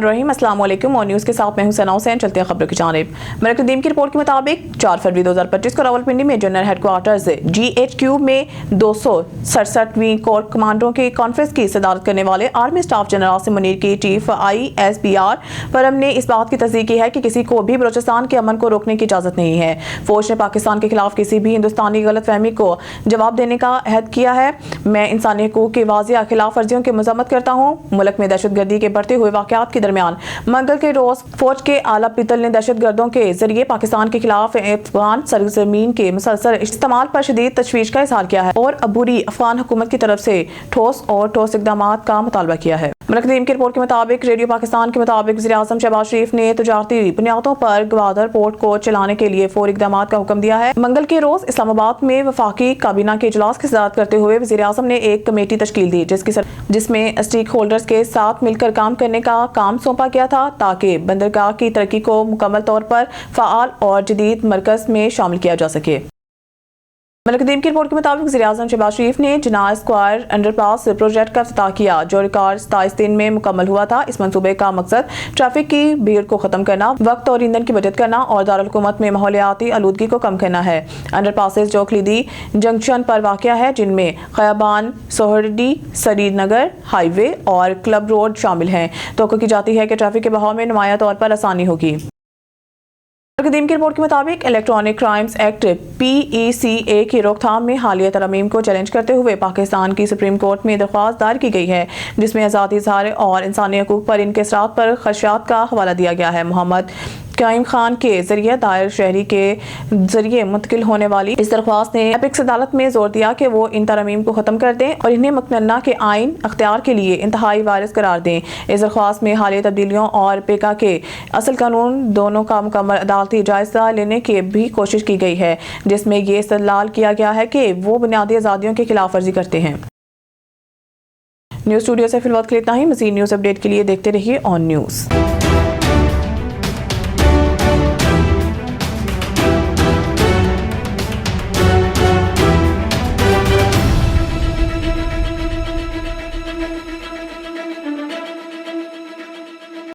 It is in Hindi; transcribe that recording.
बिस्मिल्लाहिर्रहमानिर्रहीम। अस्सलाम वालेकुम और न्यूज़ के साथ मैं हूं सना हुसैन। चलते हैं खबरों की जानिब। मलिक नदीम की रिपोर्ट के मुताबिक 4 फरवरी 2025 को रावलपिंडी में जनरल हेडक्वार्टर्स GHQ में 267वीं कोर कमांडरों की कॉन्फ्रेंस की सदारत करने वाले army staff general Asim Munir की चीफ ISPR फरम ने इस बात की तस्दीक की है कि किसी को भी बलोचिस्तान के अमन को रोकने की इजाज़त नहीं है। फौज ने पाकिस्तान के खिलाफ किसी भी हिंदुस्तानी गलतफहमी को जवाब देने का अहद किया है। मैं इंसानी हकूक़ की वाज़िया खिलाफ वर्जियों की मज़म्मत करता हूँ। मुल्क में दहशतगर्दी के बढ़ते हुए वाक़यात के दरमियान मंगल के रोज फौज के आला पितल ने दहशतगर्दों के जरिए पाकिस्तान के खिलाफ अफगान सरजमीन के मुसलसल इस्तेमाल पर शदीद तशवीश का इज़हार किया है और अबूरी अफगान हुकूमत की तरफ से ठोस इक़दाम का मुतालबा किया है। मलिक नदीम की रिपोर्ट के मुताबिक रेडियो पाकिस्तान के मुताबिक वज़ीर-ए-आज़म शहबाज शरीफ ने तजारती बुनियादों पर गवादर पोर्ट को चलाने के लिए फौरी इक़दाम का हुक्म दिया है। मंगल के रोज इस्लामाबाद में वफाकी काबीना के इजलास की सदारत करते हुए वज़ीर-ए-आज़म ने एक कमेटी तश्कील दी जिसमें स्टेक होल्डर्स के साथ मिलकर काम करने का काम सौंपा गया था ताकि बंदरगाह की तरक्की को मुकम्मल तौर पर फ़आल और जदीद मरकज़ में शामिल किया जा सके। मलिक नदीम की रिपोर्ट के मुताबिक वज़ीर-ए-आज़म शहबाज शरीफ ने जिनाह स्क्वायर अंडरपास प्रोजेक्ट का इफ्तिताह किया जो रिकॉर्ड 27 दिन में मुकम्मल हुआ था। इस मंसूबे का मकसद ट्रैफिक की भीड़ को खत्म करना, वक्त और ईंधन की बचत करना और दारुल हुकूमत में माहौलियाती आलूदगी को कम करना है। अंडरपासेस जो खलीदी जंक्शन पर वाक़या है जिनमें खयाबान, सोहरडी, श्रीनगर हाईवे और क्लब रोड शामिल हैं। तो की जाती है कि ट्रैफिक के बहाव में नुमाया तौर पर आसानी होगी। नदीम की रिपोर्ट के मुताबिक इलेक्ट्रॉनिक क्राइम्स एक्ट PECA की रोकथाम में हालिया तरमीम को चैलेंज करते हुए पाकिस्तान की सुप्रीम कोर्ट में दरख्वास्त दायर की गई है जिसमें आज़ादी इज़हार और इंसानी हकूक़ पर इनके असरात पर खदशात का हवाला दिया गया है। मोहम्मद काइम खान के जरिए दायर शहरी के जरिए मुंतकिल होने वाली इस दरख्वास्त ने एपिक्स अदालत में जोर दिया कि वो इन तरमीम को खत्म कर दें और इन्हें मकनन्ना के आइन अख्तियार के लिए इंतहाई वारिस करार दें। इस दरख्वास्त में हालिया तब्दीलियों और पेका के असल कानून दोनों का मुकम्मल अदालती जायजा लेने की भी कोशिश की गई है जिसमें ये इस्तदलाल किया गया है कि वो बुनियादी आज़ादियों की खिलाफ वर्जी करते हैं। न्यूज़ स्टूडियो से फिलहाल के लिए इतना ही। मज़ीद न्यूज़ अपडेट के लिए देखते रहिए ऑन न्यूज़।